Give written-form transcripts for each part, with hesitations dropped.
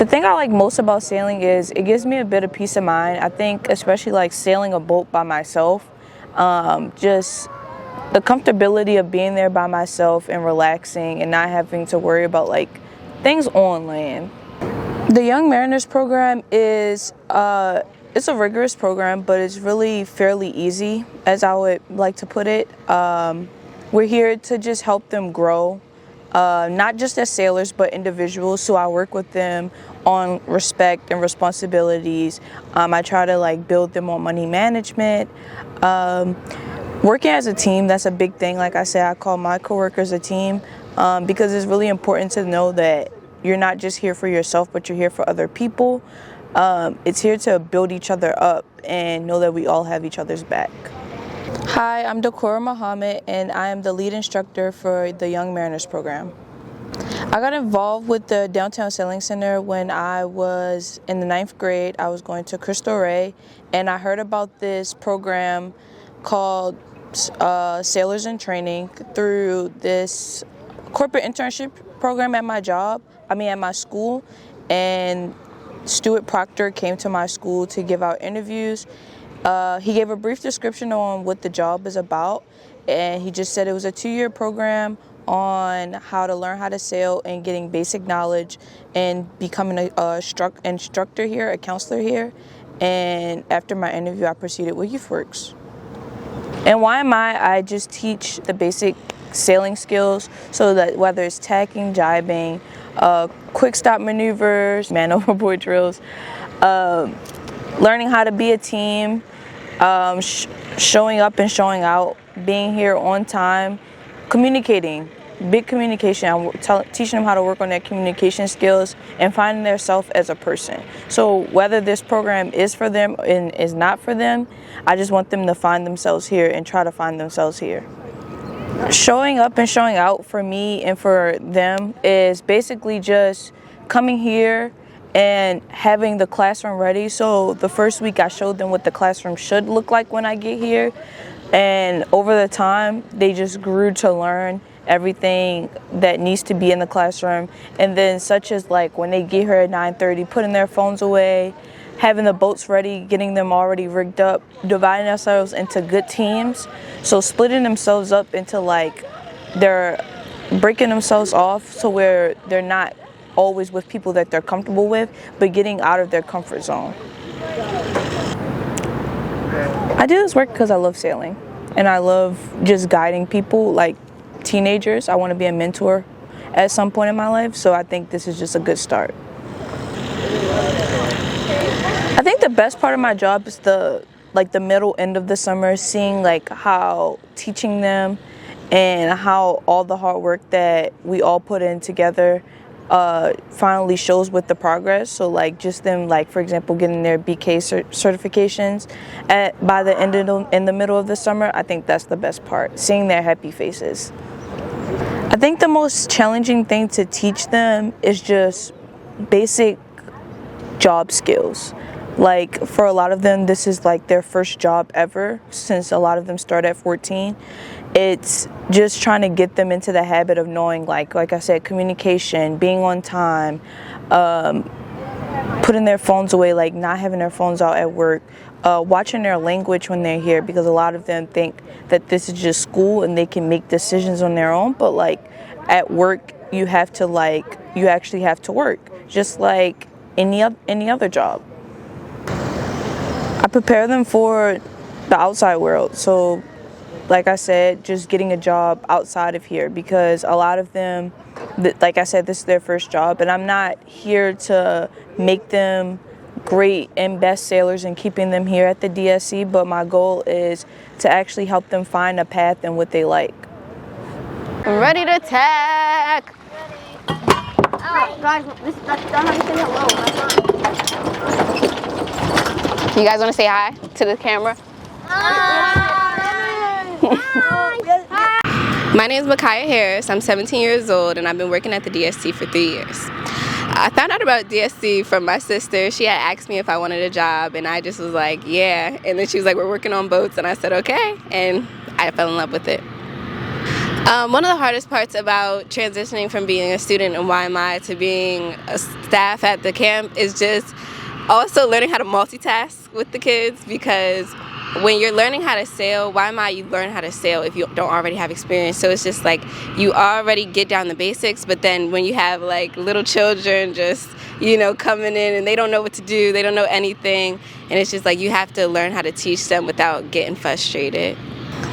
The thing I like most about sailing is it gives me a bit of peace of mind. I think especially like sailing a boat by myself, just the comfortability of being there by myself and relaxing and not having to worry about like things on land. The Young Mariners program is it's a rigorous program, but it's really fairly easy, as I would like to put it. We're here to just help them grow, not just as sailors, but individuals. So I work with them on respect and responsibilities. I try to like build them on money management. Working as a team, that's a big thing. Like I said, I call my coworkers a team because it's really important to know that you're not just here for yourself, but you're here for other people. It's here to build each other up and know that we all have each other's back. Hi, I'm Dakora Muhammad, and I am the lead instructor for the Young Mariners program. I got involved with the Downtown Sailing Center when I was in the 9th grade. I was going to Cristo Rey, and I heard about this program called Sailors in Training through this corporate internship program at my school, and Stuart Proctor came to my school to give out interviews. He gave a brief description on what the job is about, and he just said it was a 2-year program on how to learn how to sail and getting basic knowledge and becoming a instructor here, a counselor here. And after my interview, I proceeded with YouthWorks. And why am I just teach the basic sailing skills, so that whether it's tacking, jibing, quick stop maneuvers, man overboard drills, learning how to be a team, showing up and showing out, being here on time, communicating, big communication. I'm teaching them how to work on their communication skills and finding their self as a person. So whether this program is for them and is not for them, I just want them to find themselves here and try to find themselves here. Showing up and showing out for me and for them is basically just coming here and having the classroom ready. So the first week I showed them what the classroom should look like when I get here. And over the time, they just grew to learn everything that needs to be in the classroom. And then such as like when they get here at 9:30, putting their phones away, having the boats ready, getting them already rigged up, dividing ourselves into good teams. So splitting themselves up into like, they're breaking themselves off so where they're not always with people that they're comfortable with, but getting out of their comfort zone. I do this work because I love sailing and I love just guiding people like teenagers. I want to be a mentor at some point in my life, so I think this is just a good start. I think the best part of my job is the middle end of the summer, seeing like how teaching them and how all the hard work that we all put in together finally shows with the progress. So like just them, like for example, getting their BK certifications by the end in the middle of the summer. I think that's the best part, seeing their happy faces. I think the most challenging thing to teach them is just basic job skills. Like for a lot of them, this is like their first job ever, since a lot of them start at 14. It's just trying to get them into the habit of knowing, like I said, communication, being on time, putting their phones away, like not having their phones out at work, watching their language when they're here, because a lot of them think that this is just school and they can make decisions on their own. But like at work, you actually have to work, just like any other job. I prepare them for the outside world. So like I said, just getting a job outside of here, because a lot of them, like I said, this is their first job, and I'm not here to make them great and best sailors and keeping them here at the DSC, but my goal is to actually help them find a path in what they like. Ready to tack! Oh, guys, don't have to say hello. You guys want to say hi to the camera? My name is Micaiah Harris. I'm 17 years old and I've been working at the DSC for 3 years. I found out about DSC from my sister. She had asked me if I wanted a job and I just was like, yeah. And then she was like, we're working on boats, and I said, okay. And I fell in love with it. One of the hardest parts about transitioning from being a student in YMI to being a staff at the camp is just also learning how to multitask with the kids, because when you're learning how to sail, YMI, you learn how to sail if you don't already have experience. So it's just like you already get down the basics, but then when you have like little children just, coming in and they don't know what to do, they don't know anything, and it's just like you have to learn how to teach them without getting frustrated.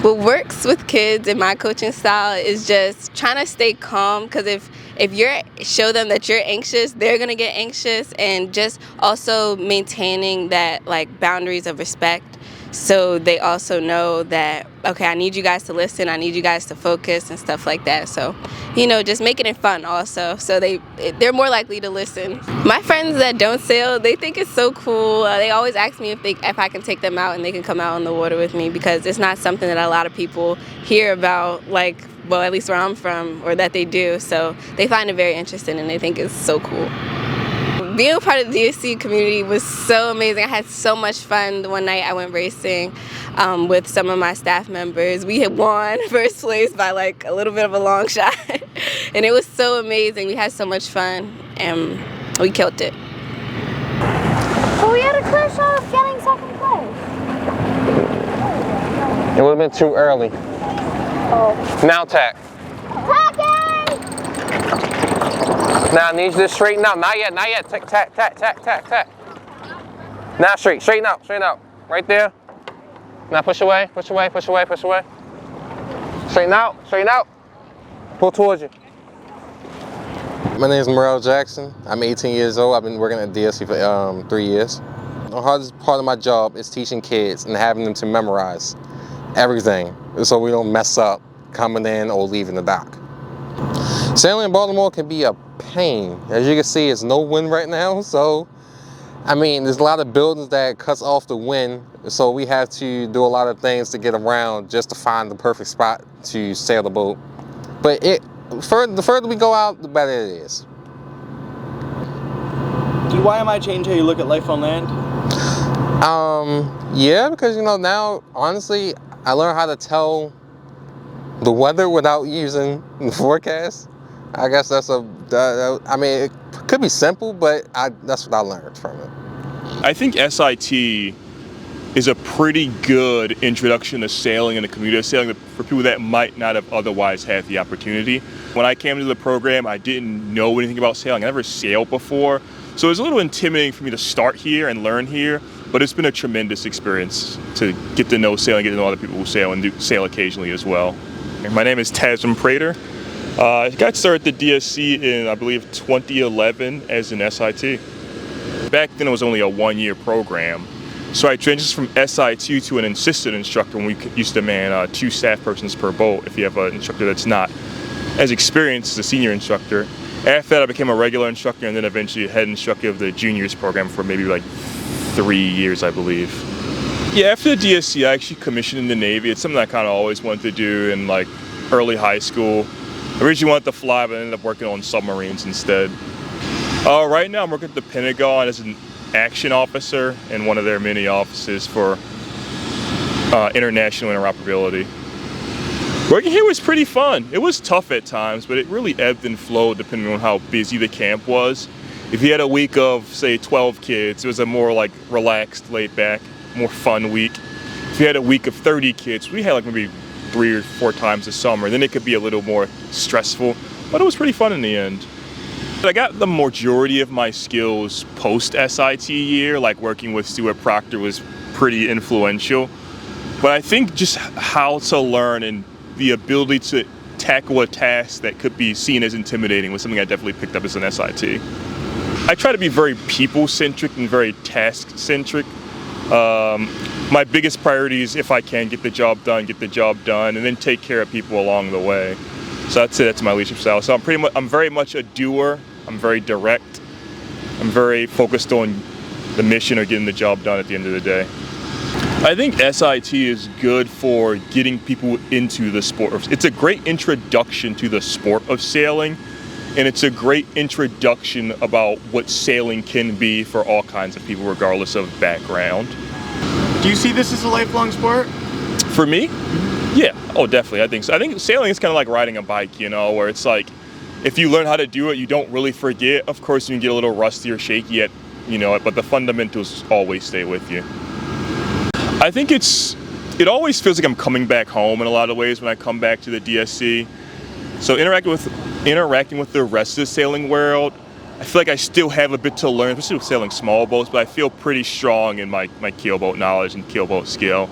What works with kids in my coaching style is just trying to stay calm, because if you show them that you're anxious, they're going to get anxious, and just also maintaining that like boundaries of respect, so they also know that, okay, I need you guys to listen, I need you guys to focus and stuff like that. So, just making it fun also, so they're more likely to listen. My friends that don't sail, they think it's so cool. They always ask me if I can take them out and they can come out on the water with me, because it's not something that a lot of people hear about, like, well, at least where I'm from, or that they do. So they find it very interesting and they think it's so cool. Being a part of the DSC community was so amazing. I had so much fun. The one night I went racing with some of my staff members. We had won first place by like a little bit of a long shot. And it was so amazing. We had so much fun and we killed it. But we had a clear shot of getting second place. It would have been too early. Oh. Now tack. Tacking! Now I need you to straighten out. Not yet, not yet. Tack, tack, tack, tack, tack, tack. Now straighten out, straighten out. Right there. Now push away, push away, push away, push away. Straighten out, straighten out. Pull towards you. My name is Morel Jackson. I'm 18 years old. I've been working at DSC for 3 years. The hardest part of my job is teaching kids and having them to memorize everything so we don't mess up coming in or leaving the dock. Sailing in Baltimore can be a pain. As you can see, it's no wind right now, so there's a lot of buildings that cuts off the wind, so we have to do a lot of things to get around just to find the perfect spot to sail the boat. But the further we go out, the better it is. Why am I changing how you look at life on land? Yeah, because now, honestly, I learned how to tell the weather without using the forecast. I guess it could be simple, but that's what I learned from it. I think SIT is a pretty good introduction to sailing and the community of sailing for people that might not have otherwise had the opportunity. When I came to the program, I didn't know anything about sailing. I never sailed before, so it was a little intimidating for me to start here and learn here, but it's been a tremendous experience to get to know sailing, get to know other people who sail and sail occasionally as well. My name is Tasman Prater. I got started at the DSC in, I believe, 2011 as an SIT. Back then it was only a one-year program. So I transitioned from SIT to an assistant instructor when we used to man 2 staff persons per boat if you have an instructor that's not as experienced as a senior instructor. After that I became a regular instructor and then eventually head instructor of the juniors program for maybe like 3 years, I believe. Yeah, after the DSC I actually commissioned in the Navy. It's something I kind of always wanted to do in like early high school. I originally wanted to fly, but I ended up working on submarines instead. Right now I'm working at the Pentagon as an action officer in one of their many offices for international interoperability. Working here was pretty fun. It was tough at times, but it really ebbed and flowed depending on how busy the camp was. If you had a week of, say, 12 kids, it was a more like relaxed, laid back, more fun week. If you had a week of 30 kids, we had like maybe 3 or 4 times a summer. Then it could be a little more stressful, but it was pretty fun in the end. I got the majority of my skills post-SIT year, like working with Stuart Proctor was pretty influential. But I think just how to learn and the ability to tackle a task that could be seen as intimidating was something I definitely picked up as an SIT. I try to be very people-centric and very task-centric. My biggest priority is, if I can, get the job done, and then take care of people along the way. So I'd say that's my leadership style. So I'm very much a doer. I'm very direct. I'm very focused on the mission or getting the job done at the end of the day. I think SIT is good for getting people into the sport. It's a great introduction to the sport of sailing, and it's a great introduction about what sailing can be for all kinds of people, regardless of background. Do you see this as a lifelong sport? For me? Yeah, oh definitely, I think so. I think sailing is kind of like riding a bike, you know, where it's like, if you learn how to do it, you don't really forget. Of course, you can get a little rusty or shaky at, you know, but the fundamentals always stay with you. I think it always feels like I'm coming back home in a lot of ways when I come back to the DSC. So interacting with the rest of the sailing world, I feel like I still have a bit to learn, especially with sailing small boats, but I feel pretty strong in my keelboat knowledge and keelboat skill.